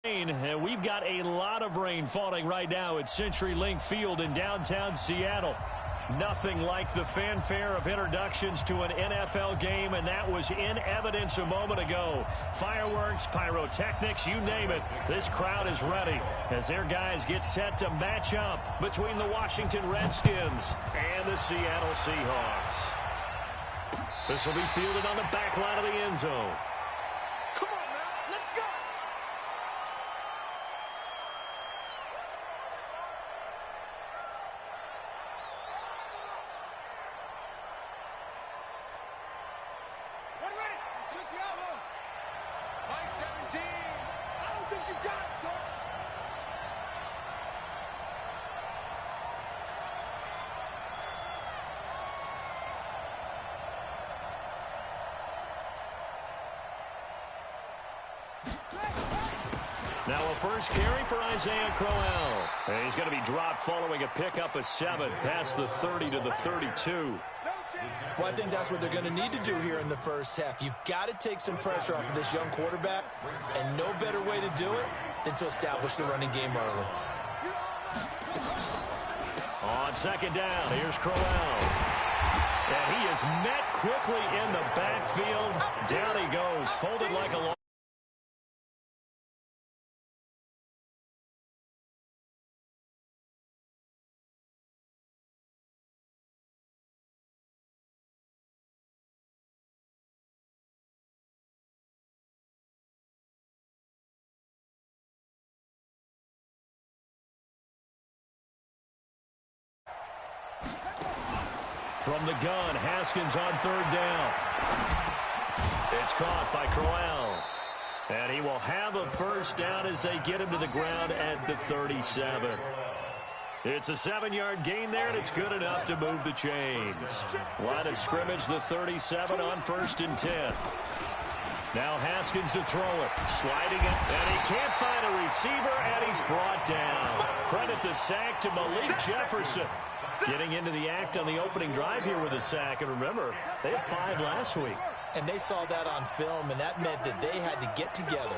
And we've got a lot of rain falling right now at CenturyLink Field in downtown Seattle. Nothing like the fanfare of introductions to an NFL game, and that was in evidence a moment ago. Fireworks, pyrotechnics, you name it. This crowd is ready as their guys get set to match up between the Washington Redskins and the Seattle Seahawks. This will be fielded on the back line of the end zone. Come on, man. Let's go. We're ready. Switch the outlaw. Line 17. I don't think you got it, sir. Now a first carry for Isaiah Crowell. And he's going to be dropped following a pickup of 7 past the 30 to the 32. Well, I think that's what they're going to need to do here in the first half. You've got to take some pressure off of this young quarterback, and no better way to do it than to establish the running game early. On second down, here's Crowell. And he is met quickly in the backfield. Down he goes, folded like a long. From the gun, Haskins on third down. It's caught by Crowell. And he will have a first down as they get him to the ground at the 37. It's a 7-yard gain there, and it's good enough to move the chains. Line of scrimmage, the 37 on 1st and 10. Now Haskins to throw it. Sliding it, and he can't find a receiver, and he's brought down. Credit the sack to Malik Jefferson. Getting into the act on the opening drive here with a sack. And remember, they had 5 last week. And they saw that on film, and that meant that they had to get together.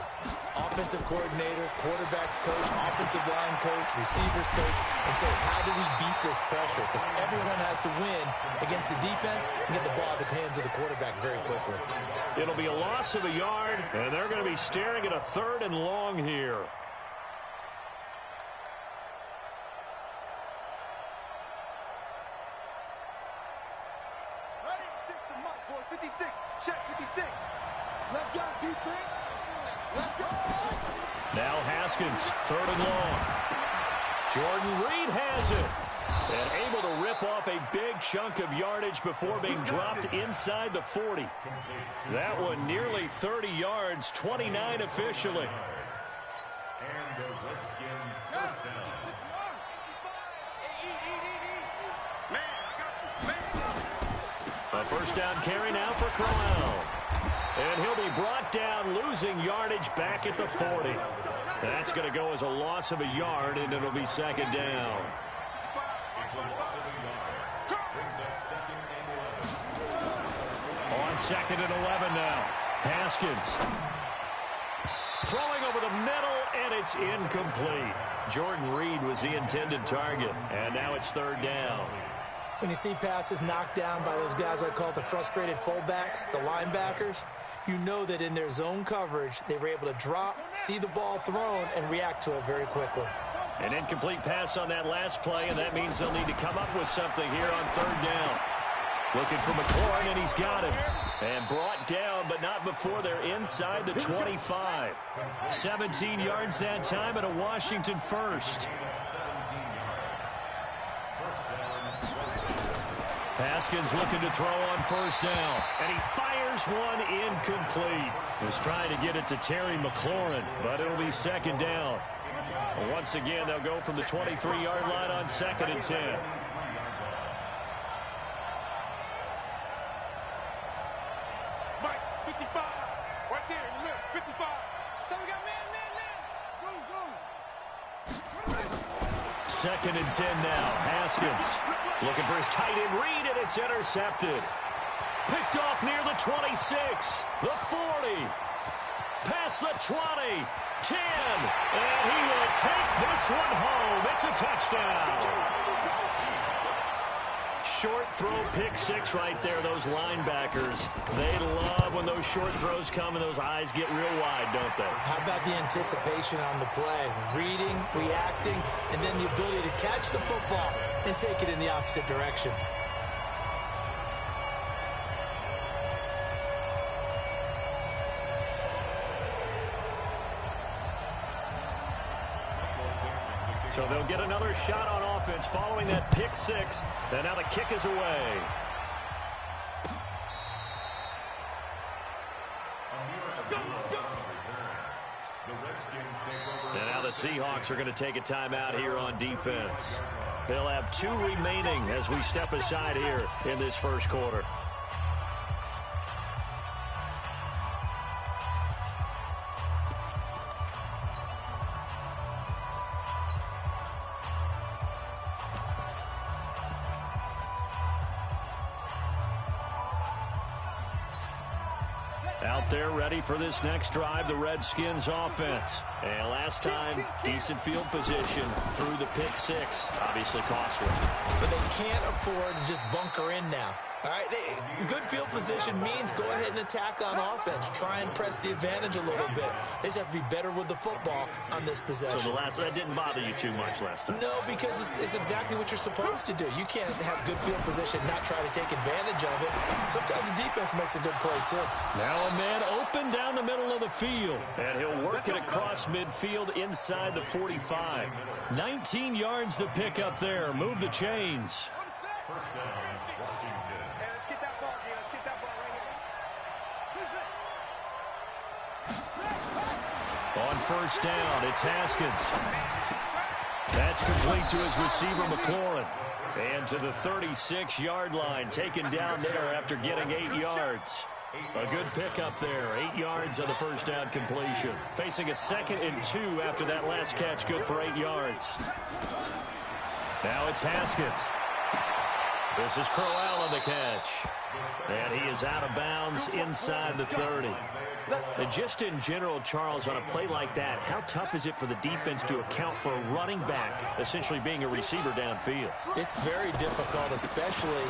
Offensive coordinator, quarterbacks coach, offensive line coach, receivers coach, and say, how do we beat this pressure? Because everyone has to win against the defense and get the ball at the hands of the quarterback very quickly. It'll be a loss of a yard, and they're going to be staring at a 3rd and long here. Check 56. Let's go, defense. Let's go. Now Haskins, 3rd and long. Jordan Reed has it. And able to rip off a big chunk of yardage before being dropped inside the 40. That one nearly 30 yards, 29 officially. And the Redskin first down. A first down carry now for Crowell. And he'll be brought down, losing yardage back at the 40. That's going to go as a loss of a yard, and it'll be 2nd down. It's a loss of a yard. Brings up 2nd and 11. On 2nd and 11 now. Haskins. Throwing over the middle, and it's incomplete. Jordan Reed was the intended target, and now it's 3rd down. When you see passes knocked down by those guys I call the frustrated fullbacks, the linebackers, you know that in their zone coverage, they were able to drop, see the ball thrown, and react to it very quickly. An incomplete pass on that last play, and that means they'll need to come up with something here on 3rd down. Looking for McLaurin, and he's got him. And brought down, but not before they're inside the 25. 17 yards that time, and a Washington first. Haskins looking to throw on 1st down, and he fires one incomplete. Was trying to get it to Terry McLaurin, but it'll be 2nd down. Once again, they'll go from the 23-yard line on 2nd and 10. Mike, 55. Right there, in the middle, 55. So we got man. Go. 2nd and 10 now. Haskins looking for his tight end Reed, and it's intercepted. Picked off near the 26, the 40. Past the 20, 10, and he will take this one home. It's a touchdown. Short throw, pick six right there. Those linebackers, they love when those short throws come and those eyes get real wide, don't they? How about the anticipation on the play? Reading, reacting, and then the ability to catch the football and take it in the opposite direction. So they'll get another shot on offense following that pick six. And now the kick is away. And now the Seahawks are going to take a timeout here on defense. They'll have 2 remaining as we step aside here in this first quarter. Out there ready for this next drive, the Redskins offense. And last time, decent field position through the pick six. Obviously costly. But they can't afford to just bunker in now. All right, good field position means go ahead and attack on offense. Try and press the advantage a little bit. They just have to be better with the football on this possession. So that didn't bother you too much last time? No, because it's exactly what you're supposed to do. You can't have good field position, not try to take advantage of it. Sometimes the defense makes a good play, too. Now a man open down the middle of the field. And he'll work it across midfield inside the 45. 19 yards to pick up there. Move the chains. First down, Washington. Let's get that ball, Gino. Let's get that ball right here. On first down, it's Haskins. That's complete to his receiver, McLaurin. And to the 36-yard line, taken down there after getting 8 yards. A good pickup there, 8 yards on the first down completion. Facing a 2nd and 2 after that last catch, good for 8 yards. Now it's Haskins. This is Crowell on the catch. And he is out of bounds inside the 30. And just in general, Charles, on a play like that, how tough is it for the defense to account for a running back essentially being a receiver downfield? It's very difficult, especially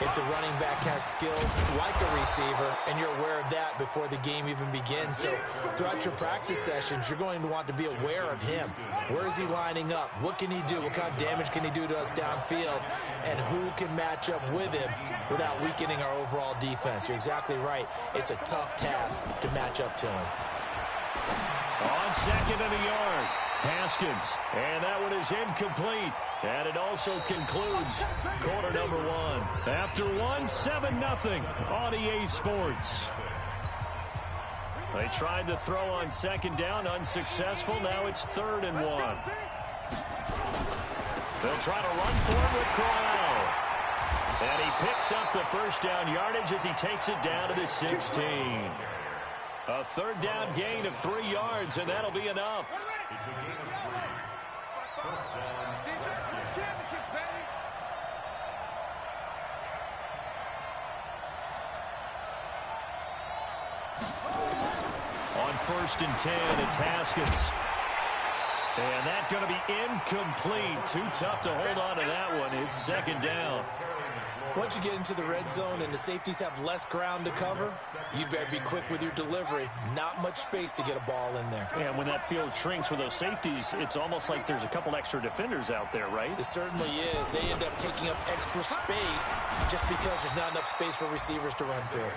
if the running back has skills like a receiver, and you're aware of that before the game even begins. So throughout your practice sessions, you're going to want to be aware of him. Where is he lining up? What can he do? What kind of damage can he do to us downfield? And who can match up with him without weakening our overall defense? You're exactly right. It's a tough task to match up to him. On 2nd and a yard, Haskins. And that one is incomplete. And it also concludes quarter number 1. After 7-0 on EA Sports. They tried to throw on 2nd down, unsuccessful. Now it's 3rd and 1. They'll try to run for it with Crowell. And he picks up the first down yardage as he takes it down to the 16. A 3rd down gain of 3 yards, and that'll be enough. It's a gain of 3. First down, Redskins. Championships, baby. On 1st and 10, it's Haskins. And that's going to be incomplete. Too tough to hold on to that one. It's 2nd down. Once you get into the red zone and the safeties have less ground to cover, you better be quick with your delivery. Not much space to get a ball in there. And when that field shrinks with those safeties, it's almost like there's a couple extra defenders out there, right? It certainly is. They end up taking up extra space just because there's not enough space for receivers to run through.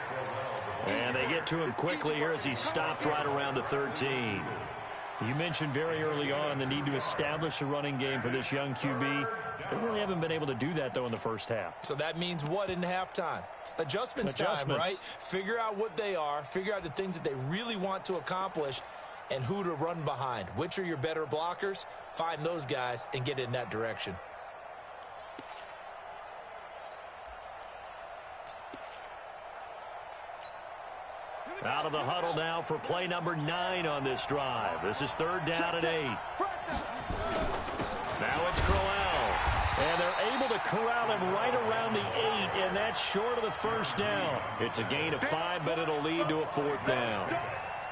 And they get to him quickly here as he stopped right around the 13. You mentioned very early on the need to establish a running game for this young QB. They really haven't been able to do that, though, in the first half. So that means what in halftime? Adjustments time, right? Figure out what they are, figure out the things that they really want to accomplish, and who to run behind. Which are your better blockers? Find those guys and get in that direction. Out of the huddle now for play number 9 on this drive. This is 3rd down and 8. Now it's Crowell. And they're able to corral him right around the 8, and that's short of the first down. It's a gain of 5, but it'll lead to a 4th down.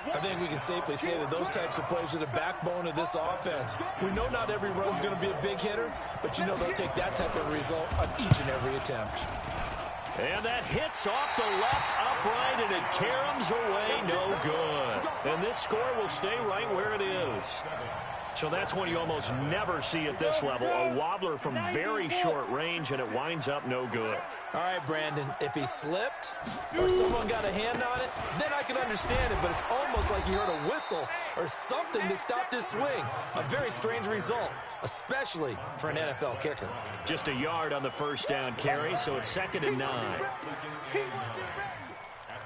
I think we can safely say that those types of plays are the backbone of this offense. We know not every run's going to be a big hitter, but you know they'll take that type of result on each and every attempt. And that hits off the left upright, and it caroms away, no good. And this score will stay right where it is. So that's one you almost never see at this level. A wobbler from very short range, and it winds up no good. All right, Brandon, if he slipped or someone got a hand on it, then I can understand it, but it's almost like he heard a whistle or something that stopped his swing. A very strange result, especially for an NFL kicker. Just a yard on the first down carry, so it's 2nd and 9. At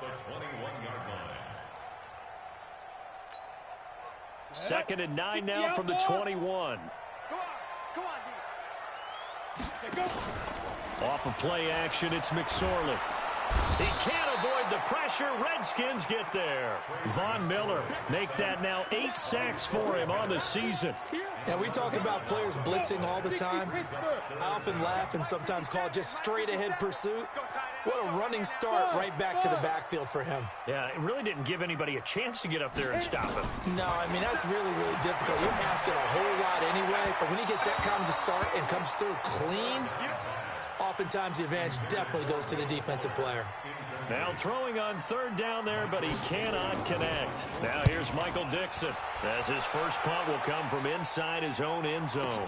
the 21-yard line. 2nd and 9 now from the 21. Come on, D. Okay, go. Off of play action, it's McSorley. He can't avoid the pressure. Redskins get there. Von Miller make that now 8 sacks for him on the season. Now, we talk about players blitzing all the time. I often laugh and sometimes call it just straight-ahead pursuit. What a running start right back to the backfield for him. Yeah, it really didn't give anybody a chance to get up there and stop him. No, I mean, that's really, really difficult. You're asking a whole lot anyway, but when he gets that kind of start and comes through clean, oftentimes the advantage definitely goes to the defensive player. Now throwing on 3rd down there, but he cannot connect. Now here's Michael Dixon, as his first punt will come from inside his own end zone.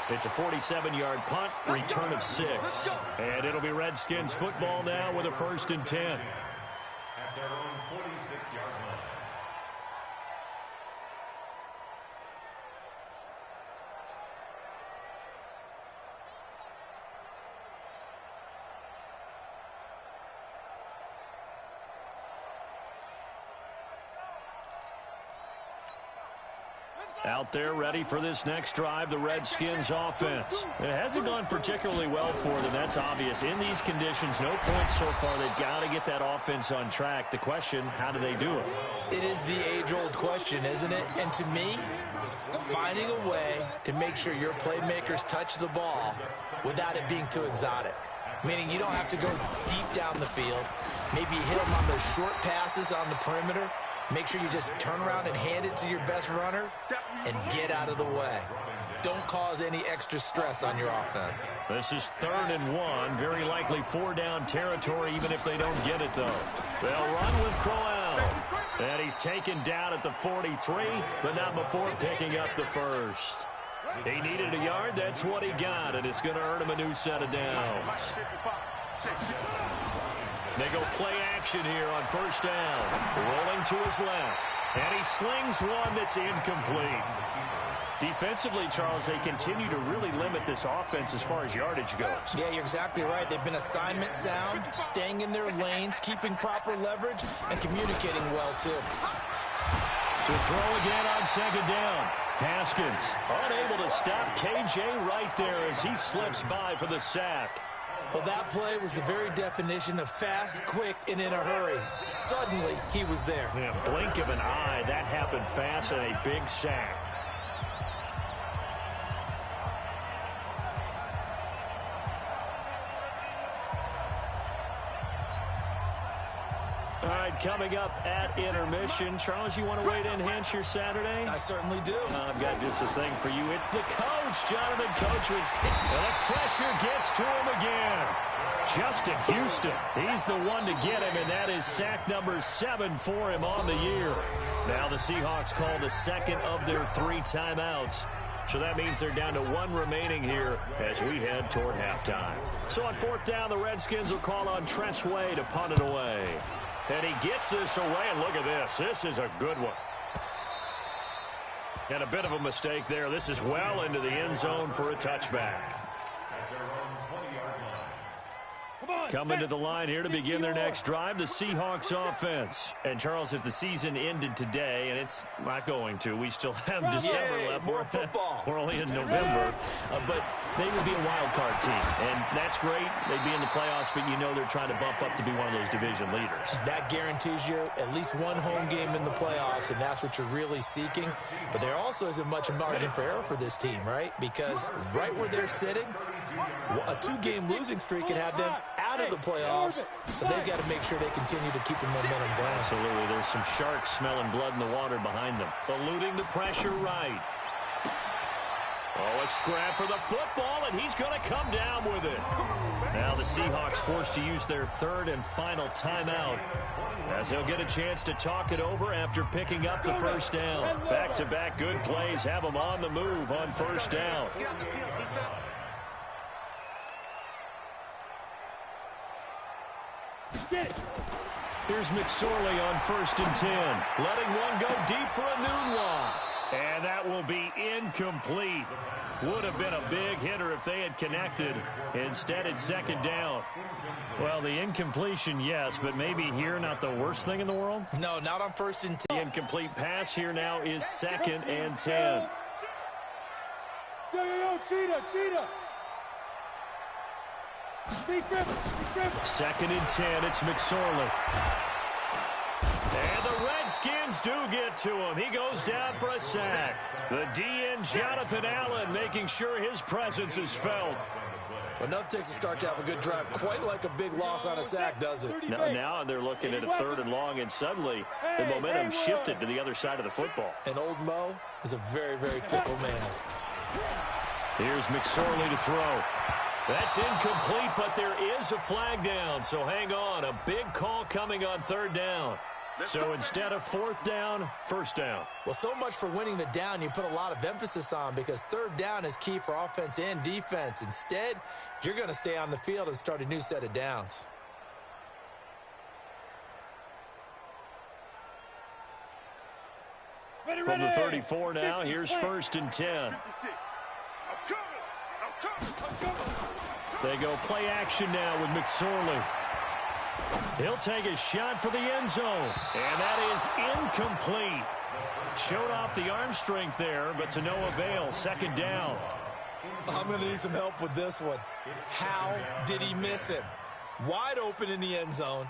It's a 47-yard punt, return of 6. And it'll be Redskins football now with a 1st and 10. At their own 46-yard line. Out there ready for this next drive, the Redskins offense. It hasn't gone particularly well for them, that's obvious. In these conditions, no points so far. They've got to get that offense on track. The question, how do they do it? It is the age-old question, isn't it? And to me, finding a way to make sure your playmakers touch the ball without it being too exotic. Meaning you don't have to go deep down the field. Maybe hit them on those short passes on the perimeter. Make sure you just turn around and hand it to your best runner and get out of the way. Don't cause any extra stress on your offense. This is 3rd and 1. Very likely 4-down territory, even if they don't get it, though. They'll run with Crowell. And he's taken down at the 43, but not before picking up the 1st. He needed a yard. That's what he got, and it's going to earn him a new set of downs. They go play action here on 1st down. Rolling to his left. And he slings one that's incomplete. Defensively, Charles, they continue to really limit this offense as far as yardage goes. Yeah, you're exactly right. They've been assignment sound, staying in their lanes, keeping proper leverage, and communicating well, too. To throw again on 2nd down. Haskins unable to stop KJ right there as he slips by for the sack. Well, that play was the very definition of fast, quick, and in a hurry. Suddenly, he was there. Yeah, blink of an eye. That happened fast and a big sack. All right, coming up at intermission. Charles, you want to wait to enhance your Saturday? I certainly do. I've got just a thing for you. It's the coach, Jonathan Coachman's. And the pressure gets to him again. Justin Houston, he's the one to get him, and that is sack number 7 for him on the year. Now the Seahawks call the 2nd of their 3 timeouts. So that means they're down to 1 remaining here as we head toward halftime. So on 4th down, the Redskins will call on Tress Way to punt it away. And he gets this away, and look at this. This is a good one. And a bit of a mistake there. This is well into the end zone for a touchback. Coming to the line here to begin their next drive, the Seahawks offense. And, Charles, if the season ended today, and it's not going to, we still have December left. More football. We're only in November. But they would be a wild card team, and that's great. They'd be in the playoffs, but you know they're trying to bump up to be one of those division leaders. That guarantees you at least 1 home game in the playoffs, and that's what you're really seeking. But there also isn't much margin for error for this team, right? Because right where they're sitting, A 2-game losing streak could have them out of the playoffs, so they've got to make sure they continue to keep the momentum going. Absolutely. There's some sharks smelling blood in the water behind them. Eluding the pressure right. Oh, a scrap for the football, and he's going to come down with it. Now the Seahawks forced to use their third and final timeout, as he'll get a chance to talk it over after picking up the first down. Back-to-back good plays have him on the move on first down. Here's McSorley on 1st and 10. Letting one go deep for a noon long. And that will be incomplete. Would have been a big hitter if they had connected. Instead, it's 2nd down. Well, the incompletion, yes, but maybe here not the worst thing in the world? No, not on 1st and 10. The incomplete pass here now is 2nd and 10. Yo, cheetah. Defense. 2nd and 10, it's McSorley. And the Redskins do get to him. He goes down for a sack. The DN, Jonathan Allen, making sure his presence is felt. Enough takes a start to have a good drive. Quite like a big loss on a sack, does it? Now they're looking at a 3rd and long, and suddenly the momentum shifted to the other side of the football. And old Mo is a very, very fickle man. Here's McSorley to throw. That's incomplete, but there is a flag down, so hang on. A big call coming on 3rd down. So instead of 4th down, 1st down. Well, so much for winning the down you put a lot of emphasis on, because 3rd down is key for offense and defense. Instead, you're going to stay on the field and start a new set of downs. From the 34 now, here's 1st and 10. They go play action now with McSorley. He'll take a shot for the end zone. And that is incomplete. Showed off the arm strength there, but to no avail. 2nd down. I'm going to need some help with this one. How did he miss him? Wide open in the end zone.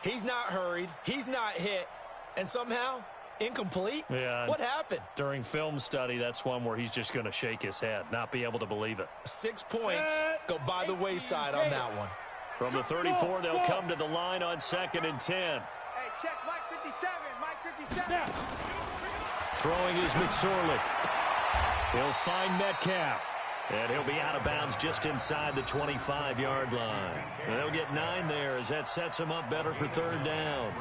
He's not hurried. He's not hit. And somehow, incomplete? Yeah. What happened? During film study, that's one where he's just going to shake his head, not be able to believe it. 6 points go by the wayside on that one. From the 34, they'll come to the line on 2nd and 10. Hey, check Mike 57. Mike 57. Throwing is McSorley. He'll find Metcalf. And he'll be out of bounds just inside the 25-yard line. They'll get 9 there as that sets him up better for 3rd down.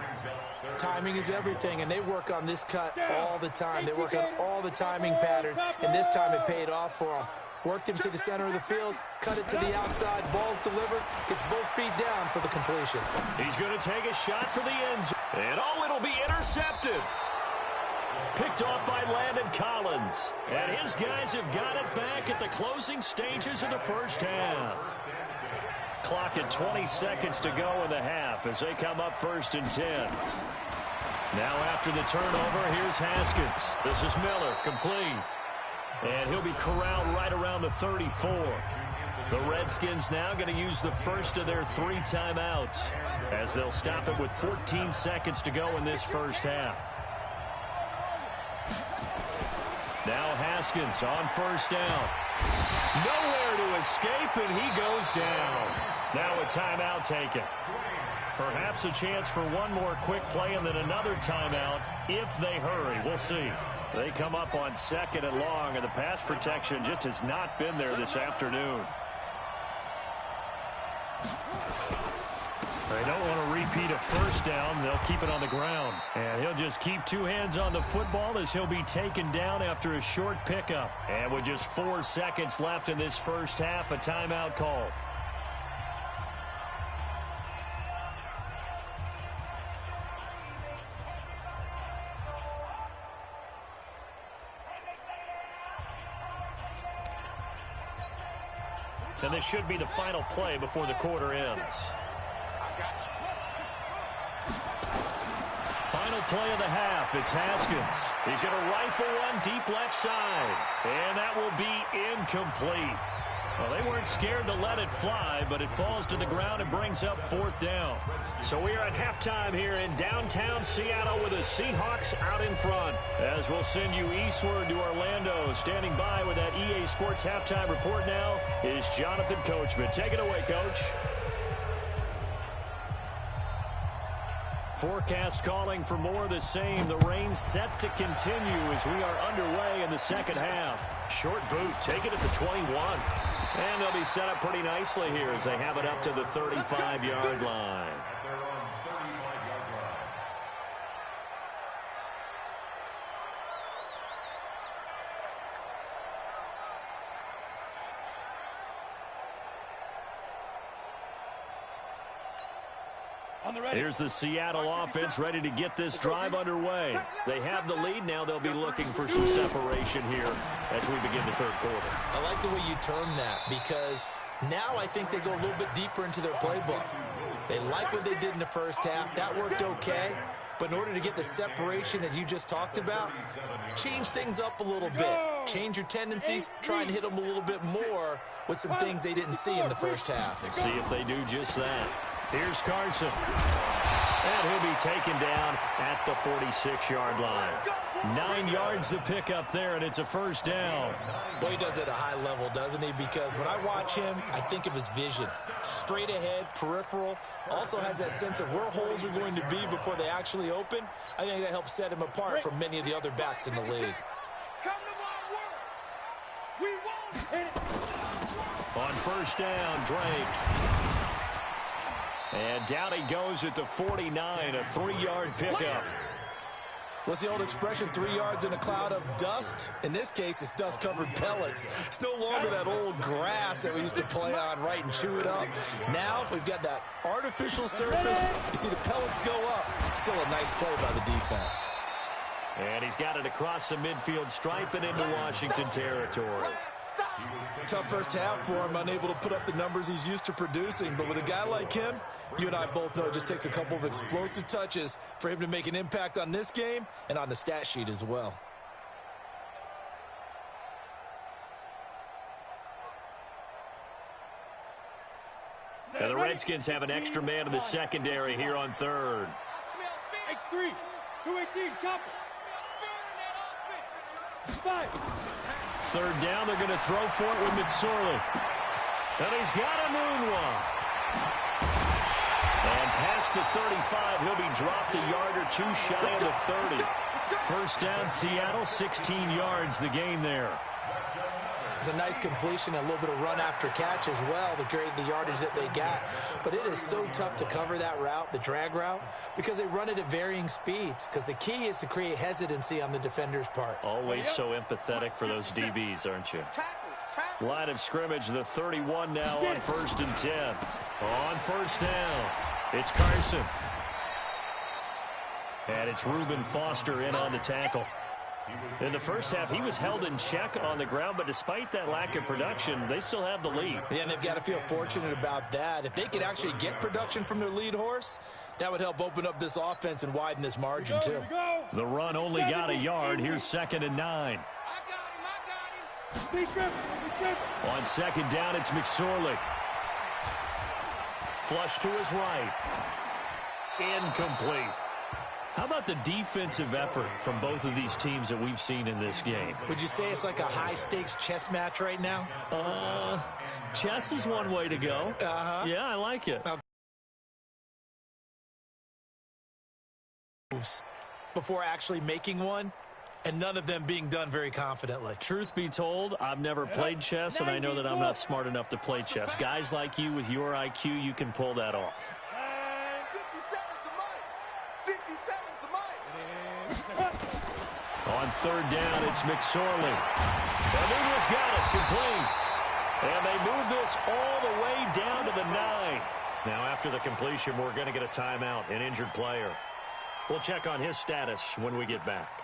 Timing is everything, and they work on this cut all the time. They work on all the timing patterns, and this time it paid off for them. Worked him to the center of the field, cut it to the outside, ball's delivered, gets both feet down for the completion. He's going to take a shot for the end zone. And it'll be intercepted. Picked off by Landon Collins. And his guys have got it back at the closing stages of the first half. Clock at 20 seconds to go in the half as they come up 1st and 10. Now after the turnover, here's Haskins. This is Miller, complete. And he'll be corralled right around the 34. The Redskins now going to use the first of their 3 timeouts as they'll stop it with 14 seconds to go in this first half. Now Haskins on 1st down. Nowhere to escape, and he goes down. Now a timeout taken. Perhaps a chance for one more quick play and then another timeout if they hurry. We'll see. They come up on 2nd and long, and the pass protection just has not been there this afternoon. They don't want to repeat a 1st down. They'll keep it on the ground. And he'll just keep 2 hands on the football as he'll be taken down after a short pickup. And with just 4 seconds left in this first half, a timeout call. And this should be the final play before the quarter ends. Final play of the half. It's Haskins. He's going to rifle one deep left side. And that will be incomplete. Well, they weren't scared to let it fly, but it falls to the ground and brings up 4th down. So we are at halftime here in downtown Seattle with the Seahawks out in front. As we'll send you eastward to Orlando. Standing by with that EA Sports halftime report now is Jonathan Coachman. Take it away, Coach. Forecast calling for more of the same. The rain set to continue as we are underway in the second half. Short boot, take it at the 21. And they'll be set up pretty nicely here as they have it up to the 35-yard line. Here's the Seattle offense ready to get this drive underway. They have the lead. Now they'll be looking for some separation here as we begin the third quarter. I like the way you term that because now I think they go a little bit deeper into their playbook. They like what they did in the first half. That worked okay. But in order to get the separation that you just talked about, change things up a little bit. Change your tendencies. Try and hit them a little bit more with some things they didn't see in the first half. Let's see if they do just that. Here's Carson. And he'll be taken down at the 46-yard line. 9 yards to pick up there, and it's a first down. Boy, he does it at a high level, doesn't he? Because when I watch him, I think of his vision. Straight ahead, peripheral. Also has that sense of where holes are going to be before they actually open. I think that helps set him apart from many of the other backs in the league. On first down, Drake. And down he goes at the 49, a 3-yard pickup. What's the old expression, 3 yards in a cloud of dust? In this case, it's dust-covered pellets. It's no longer that old grass that we used to play on, right, and chew it up. Now we've got that artificial surface. You see the pellets go up. Still a nice play by the defense. And he's got it across the midfield stripe and into Washington territory. Tough first half for him, unable to put up the numbers he's used to producing. But with a guy like him, you and I both know it just takes a couple of explosive touches for him to make an impact on this game and on the stat sheet as well. And the Redskins have an extra man in the secondary here on third. X3, 218, chopper. 5. Third down, they're going to throw for it with McSorley. And he's got a moonwalk. And past the 35, he'll be dropped a yard or two shy of the 30. First down, Seattle, 16 yards, the gain there. It's a nice completion, a little bit of run after catch as well to create the yardage that they got. But it is so tough to cover that route, the drag route, because they run it at varying speeds. Because the key is to create hesitancy on the defender's part. Always so empathetic for those DBs, aren't you? Line of scrimmage, the 31 now on 1st and 10. On first down, it's Carson. And it's Reuben Foster in on the tackle. In the first half, he was held in check on the ground, but despite that lack of production, they still have the lead. Yeah, and they've got to feel fortunate about that. If they could actually get production from their lead horse, that would help open up this offense and widen this margin, too. The run only got a yard. Here's 2nd and 9. On second down, it's McSorley. Flush to his right. Incomplete. How about the defensive effort from both of these teams that we've seen in this game? Would you say it's like a high-stakes chess match right now? Chess is one way to go. Yeah, I like it. Before actually making one, and none of them being done very confidently. Truth be told, I've never played chess, and I know that I'm not smart enough to play chess. Guys like you with your IQ, you can pull that off. On third down, it's McSorley. And Eagles got it, complete. And they move this all the way down to the 9. Now, after the completion, we're going to get a timeout, an injured player. We'll check on his status when we get back.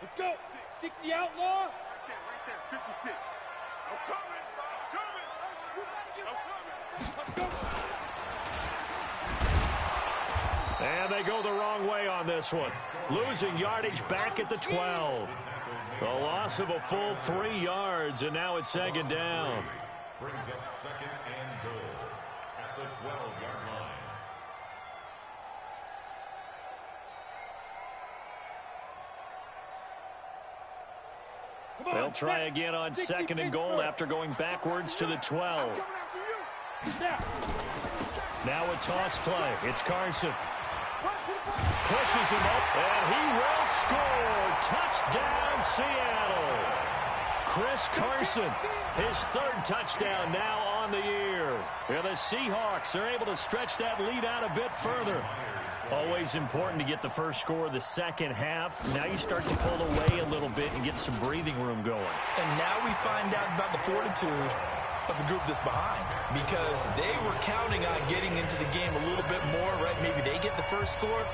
Let's go. 60 outlaw. Right there, 56. I'm coming, bro. And they go the wrong way on this one. Losing yardage back at the 12. A loss of a full 3 yards, and now it's second down. Brings up second and goal at the 12-yard line. They'll try again on second and goal after going backwards to the 12. Now a toss play. It's Carson. Pushes him up, and he will score. Touchdown, Seattle. Chris Carson, his 3rd touchdown now on the year. And the Seahawks are able to stretch that lead out a bit further. Always important to get the first score of the second half. Now you start to pull away a little bit and get some breathing room going. And now we find out about the fortitude of the group that's behind, because they were counting on getting into the game a little bit more, right? Maybe they get the first score.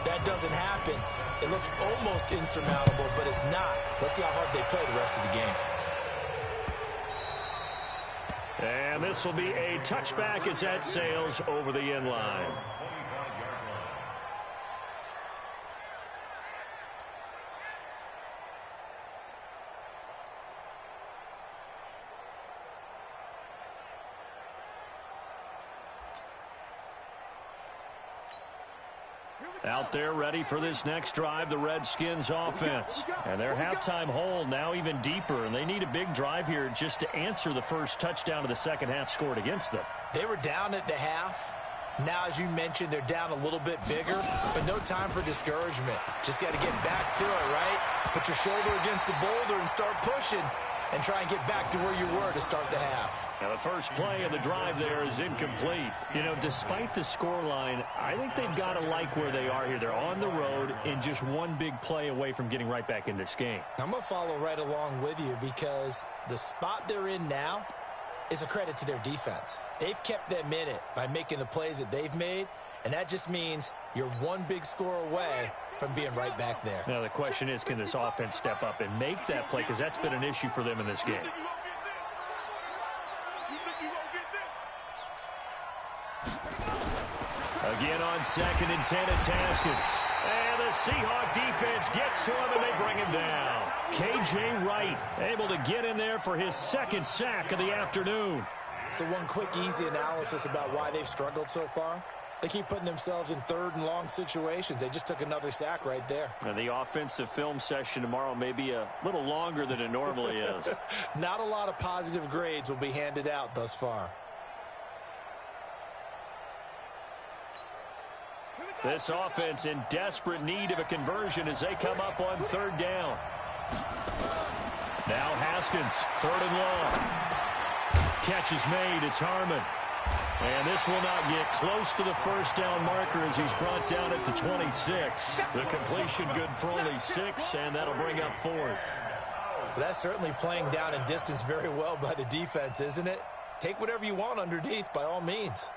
That doesn't happen. It looks almost insurmountable, but it's not. Let's see how hard they play the rest of the game. And this will be a touchback as that sails over the end line. Out there ready for this next drive, the Redskins offense. And their halftime hole now even deeper, and they need a big drive here just to answer the first touchdown of the second half scored against them. They were down at the half. Now, as you mentioned, they're down a little bit bigger, but no time for discouragement. Just got to get back to it, right? Put your shoulder against the boulder and start pushing, and try and get back to where you were to start the half. Now the first play of the drive there is incomplete. You know, despite the scoreline, I think they've got to like where they are here. They're on the road and just one big play away from getting right back in this game. I'm going to follow right along with you, because the spot they're in now is a credit to their defense. They've kept them in it by making the plays that they've made, and that just means you're one big score away from being right back there. Now the question is, can this offense step up and make that play, because that's been an issue for them in this game. Again on 2nd and 10, it's Haskins. And the Seahawk defense gets to him, and they bring him down. K.J. Wright able to get in there for his 2nd sack of the afternoon. So one quick, easy analysis about why they've struggled so far. They keep putting themselves in 3rd and long situations. They just took another sack right there. And the offensive film session tomorrow may be a little longer than it normally is. Not a lot of positive grades will be handed out thus far. This offense in desperate need of a conversion as they come up on 3rd down. Now Haskins, 3rd and long. Catch is made. It's Harmon. And this will not get close to the first down marker as he's brought down at the 26. The completion good for only 6, and that'll bring up 4th. Well, that's certainly playing down in distance very well by the defense, isn't it? Take whatever you want underneath, by all means.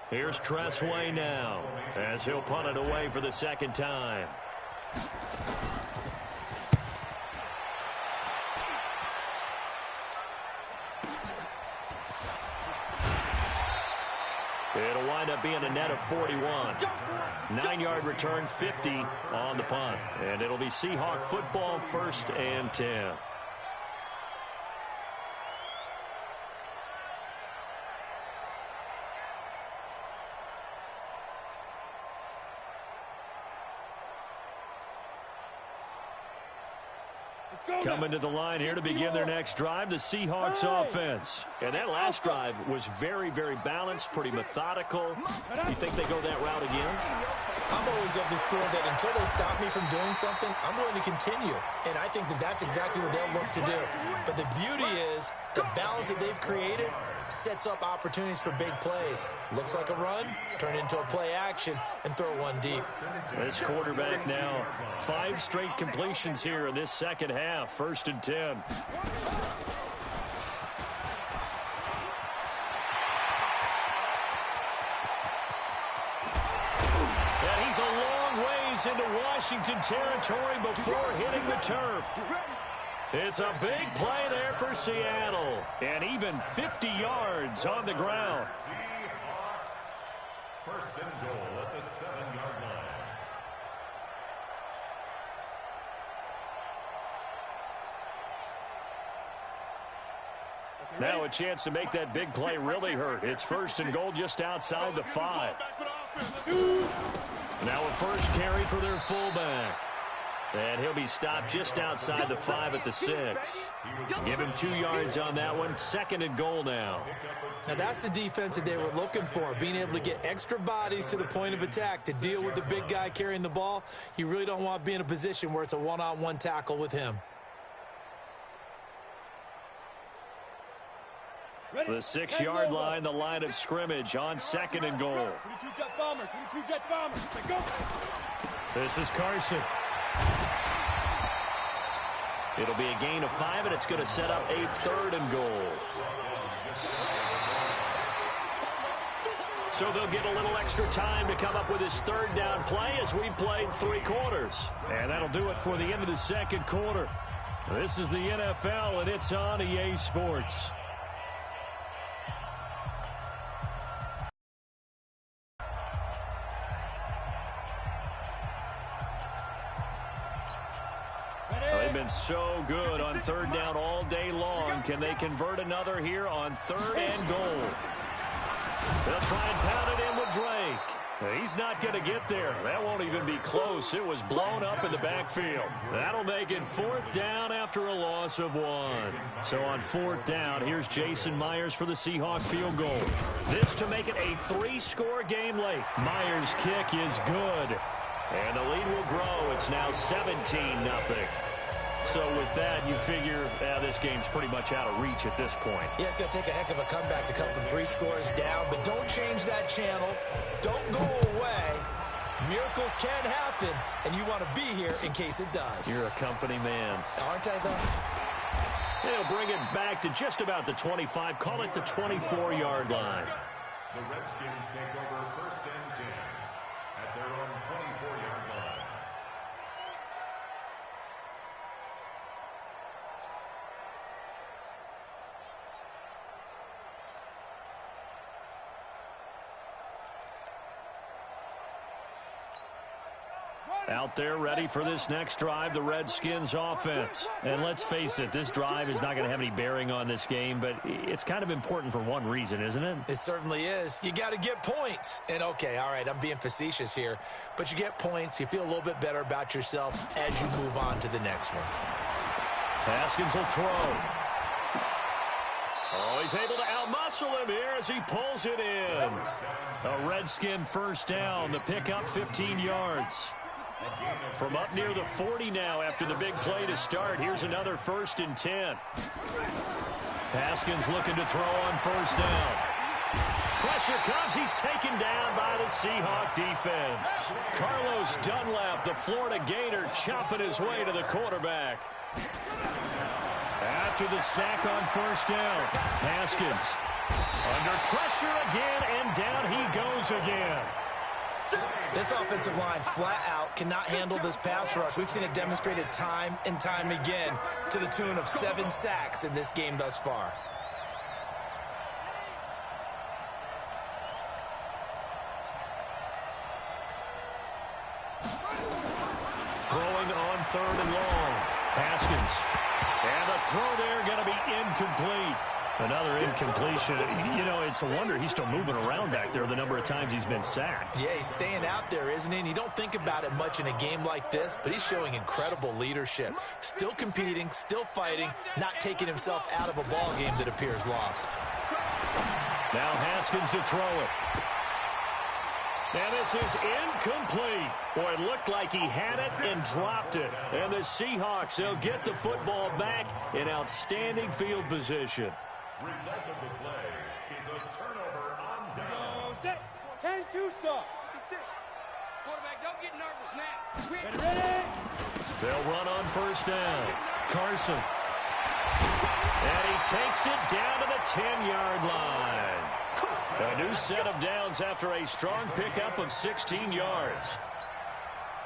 Here's Tressway now as he'll punt it away for the 2nd time. It'll wind up being a net of 41. 9-yard return, 50 on the punt. And it'll be Seahawk football, 1st and 10. Coming to the line here to begin their next drive, the Seahawks offense. And that last drive was very, very balanced, pretty methodical. You think they go that route again? I'm always of the school that until they stop me from doing something, I'm going to continue. And I think that that's exactly what they'll look to do. But the beauty is the balance that they've created, sets up opportunities for big plays. Looks like a run, turn into a play action, and throw one deep. This quarterback now, 5 straight completions here in this second half. 1st and 10. And he's a long ways into Washington territory before hitting the turf. It's a big play there for Seattle. And even 50 yards on the ground. Seahawks, 1st and goal at the 7-yard line. Now a chance to make that big play really hurt. It's 1st and goal just outside the 5. Now a first carry for their fullback. And he'll be stopped just outside the 5 at the 6. Give him 2 yards on that one. 2nd and goal now. Now that's the defense that they were looking for, being able to get extra bodies to the point of attack to deal with the big guy carrying the ball. You really don't want to be in a position where it's a one-on-one tackle with him. The 6-yard line, the line of scrimmage on 2nd and goal. This is Carson. It'll be a gain of 5, and it's going to set up a 3rd and goal. So they'll get a little extra time to come up with his 3rd down play as we played 3 quarters. And that'll do it for the end of the 2nd quarter. This is the NFL, and it's on EA Sports. They've been so good on 3rd down all day long. Can they convert another here on 3rd and goal? They'll try and pound it in with Drake. He's not going to get there. That won't even be close. It was blown up in the backfield. That'll make it 4th down after a loss of 1. So on 4th down, here's Jason Myers for the Seahawk field goal. This to make it a 3-score game late. Myers' kick is good. And the lead will grow. It's now 17-0. So with that, you figure this game's pretty much out of reach at this point. Yeah, it's going to take a heck of a comeback to come from 3 scores down, but don't change that channel. Don't go away. Miracles can happen, and you want to be here in case it does. You're a company man. Aren't I, though? They'll bring it back to just about the 25. Call it the 24-yard line. The Redskins take over 1st and 10 at their own 24-yard line. Out there ready for this next drive, the Redskins offense. And let's face it, this drive is not going to have any bearing on this game, but it's kind of important for one reason, isn't it? It certainly is. You got to get points. And okay, all right, I'm being facetious here, but you get points, you feel a little bit better about yourself as you move on to the next one. Haskins will throw. Oh, he's able to outmuscle him here as he pulls it in. A Redskin 1st down, the pickup 15 yards. From up near the 40 now after the big play to start. Here's another 1st and 10. Haskins looking to throw on 1st down. Pressure comes. He's taken down by the Seahawk defense. Carlos Dunlap, the Florida Gator, chopping his way to the quarterback. After the sack on 1st down, Haskins under pressure again, and down he goes again. This offensive line flat out cannot handle this pass rush. We've seen it demonstrated time and time again to the tune of 7 sacks in this game thus far. Throwing on 3rd and long. Haskins. And the throw there going to be incomplete. Another incompletion. You know, it's a wonder he's still moving around back there the number of times he's been sacked. Yeah, he's staying out there, isn't he? And you don't think about it much in a game like this, but he's showing incredible leadership. Still competing, still fighting, not taking himself out of a ball game that appears lost. Now Haskins to throw it. And this is incomplete. Boy, it looked like he had it and dropped it. And the Seahawks, they'll get the football back in outstanding field position. Result of the play is a turnover on down. 10-2 stop. Quarterback, don't get nervous now. Ready? They'll run on first down. Carson. And he takes it down to the 10-yard line. A new set of downs after a strong pickup of 16 yards.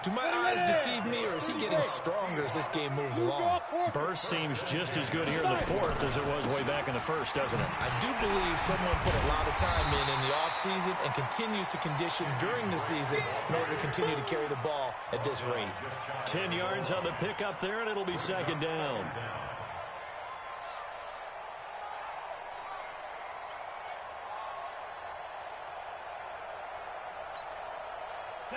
Do my eyes deceive me, or is he getting stronger as this game moves along? Burst seems just as good here in the fourth as it was way back in the first, doesn't it? I do believe someone put a lot of time in the offseason and continues to condition during the season in order to continue to carry the ball at this rate. 10 yards on the pickup there, and it'll be second down.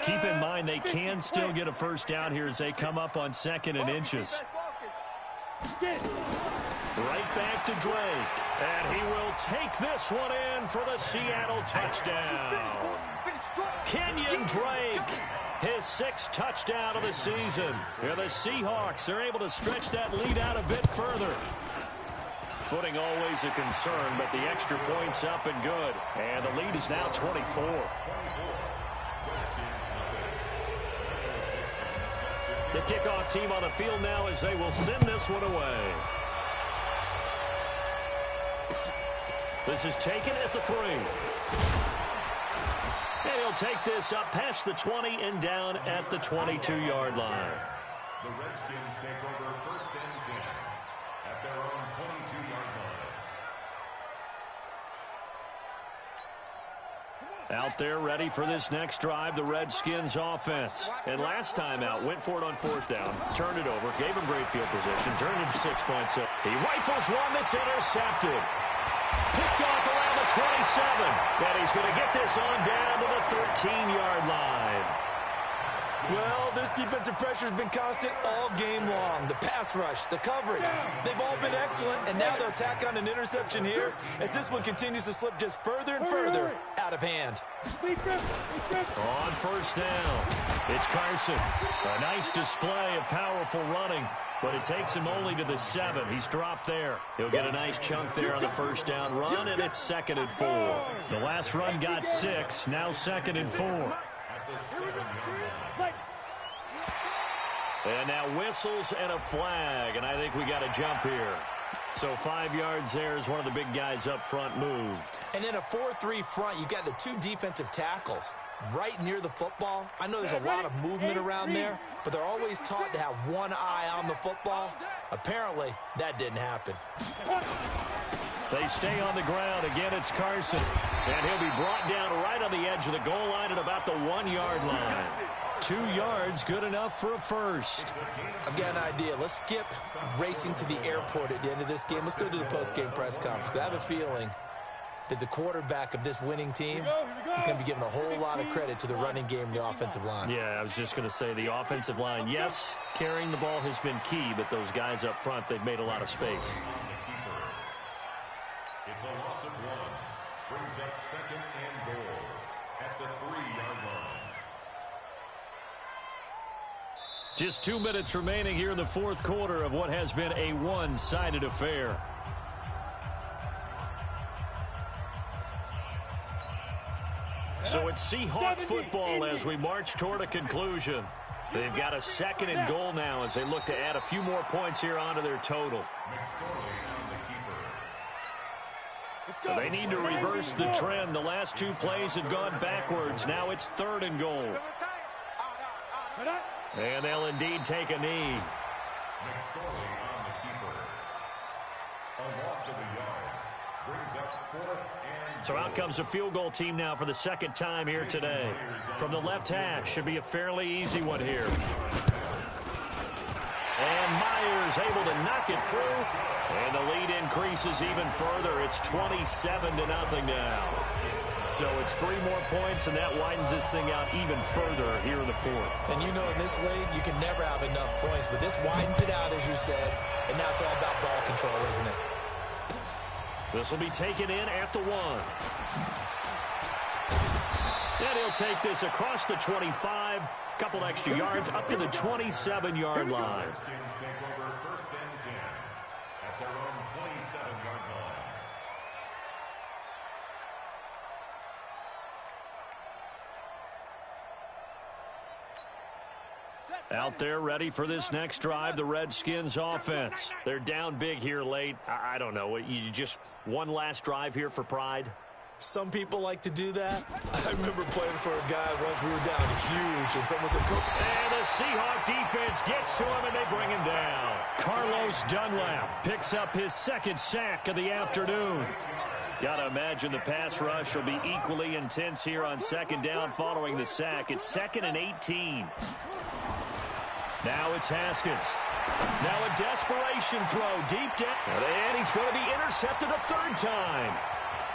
Keep in mind they can still get a first down here as they come up on second and inches. Right back to Drake. And he will take this one in for the Seattle touchdown. Kenyon Drake, his sixth touchdown of the season. And the Seahawks are able to stretch that lead out a bit further. Footing always a concern, but the extra point's up and good. And the lead is now 24. The kickoff team on the field now as they will send this one away. This is taken at the 3. And he'll take this up past the 20 and down at the 22-yard line. The Redskins take over first and 10 at their own 22-yard line. Out there ready for this next drive, the Redskins offense. And last time out, went for it on fourth down, turned it over, gave him great field position, turned it 6 points. He rifles one that's intercepted. Picked off around the 27. And he's going to get this on down to the 13-yard line. Well, this defensive pressure has been constant all game long. The pass rush, the coverage, they've all been excellent, and now they'll tack on an interception here as this one continues to slip just further and further out of hand. On first down, it's Carson. A nice display of powerful running, but it takes him only to the 7. He's dropped there. He'll get a nice chunk there on the first down run, and it's 2nd and 4. The last run got 6, now 2nd and 4. And now whistles and a flag, and I think we got a jump here. So 5 yards there as one of the big guys up front moved. And in a 4-3 front, you've got the 2 defensive tackles right near the football. I know there's a lot of movement around there, but they're always taught to have one eye on the football. Apparently, that didn't happen. They stay on the ground. Again, it's Carson. And he'll be brought down right on the edge of the goal line at about the 1-yard line. 2 yards, good enough for a first. I've got an idea. Let's skip racing to the airport at the end of this game. Let's go to the post-game press conference. I have a feeling that the quarterback of this winning team is going to be giving a whole lot of credit to the running game and the offensive line. Yeah, I was just going to say the offensive line, yes, carrying the ball has been key, but those guys up front, they've made a lot of space. It's a loss of 1. Brings up 2nd and goal at the 3-yard line. Just 2 minutes remaining here in the fourth quarter of what has been a one-sided affair. So it's Seahawk football as we march toward a conclusion. They've got a 2nd and goal now as they look to add a few more points here onto their total. They need to reverse the trend. The last 2 plays have gone backwards. Now it's 3rd and goal. And they'll indeed take a knee. McSorley on the keeper. A loss of a yard. Brings up 4th and So out comes a field goal team now for the 2nd time here today. From the left hash, should be a fairly easy one here. And Myers able to knock it through. And the lead increases even further. It's 27-0 now. So it's 3 more points, and that widens this thing out even further here in the fourth. And you know in this league, you can never have enough points, but this widens it out, as you said, and now it's all about ball control, isn't it? This will be taken in at the 1. And he'll take this across the 25, couple extra yards up to the 27-yard line. Redskins take over 1st and 10 at their own 27-yard line. Out there ready for this next drive, the Redskins offense. They're down big here late. I don't know. You just one last drive here for pride? Some people like to do that. I remember playing for a guy once we were down huge, and someone said, "Coach." And the Seahawk defense gets to him, and they bring him down. Carlos Dunlap picks up his second sack of the afternoon. Got to imagine the pass rush will be equally intense here on second down following the sack. It's 2nd and 18. Now it's Haskins. Now a desperation throw deep down. And he's going to be intercepted a third time.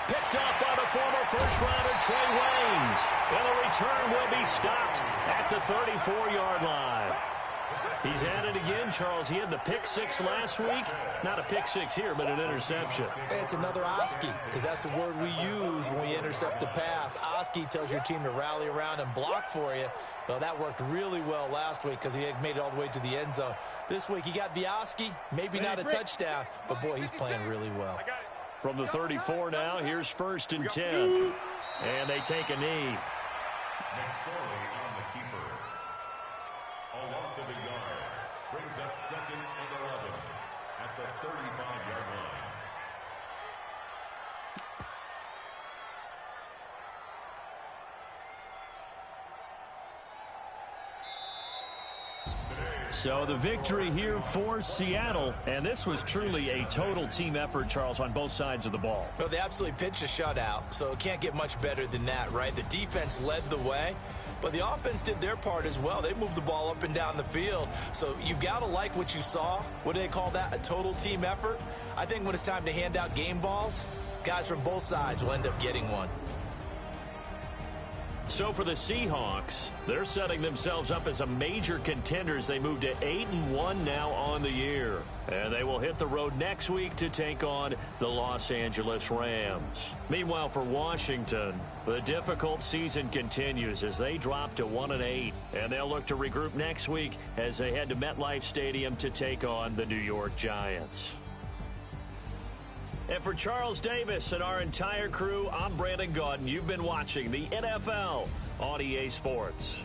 Picked up by the former first-rounder Trey Waynes. And the return will be stopped at the 34-yard line. He's at it again, Charles. He had the pick six last week. Not a pick six here, but an interception. It's another Oski, because that's the word we use when we intercept a pass. Oski tells your team to rally around and block for you. Well, that worked really well last week because he had made it all the way to the end zone. This week, he got the Oski, maybe not a touchdown, but, boy, he's playing really well. From the 34 now, here's 1st and 10. And they take a knee. McSorley on the keeper. A loss of a yard. Brings up 2nd and 11 at the 35-yard line. So the victory here for Seattle, and this was truly a total team effort, Charles, on both sides of the ball. Well, they absolutely pitched a shutout, so it can't get much better than that, right? The defense led the way, but the offense did their part as well. They moved the ball up and down the field, so you've got to like what you saw. What do they call that? A total team effort? I think when it's time to hand out game balls, guys from both sides will end up getting one. So for the Seahawks, they're setting themselves up as a major contender as they move to 8-1 now on the year. And they will hit the road next week to take on the Los Angeles Rams. Meanwhile, for Washington, the difficult season continues as they drop to 1-8. And they'll look to regroup next week as they head to MetLife Stadium to take on the New York Giants. And for Charles Davis and our entire crew, I'm Brandon Gaudin. You've been watching the NFL on EA Sports.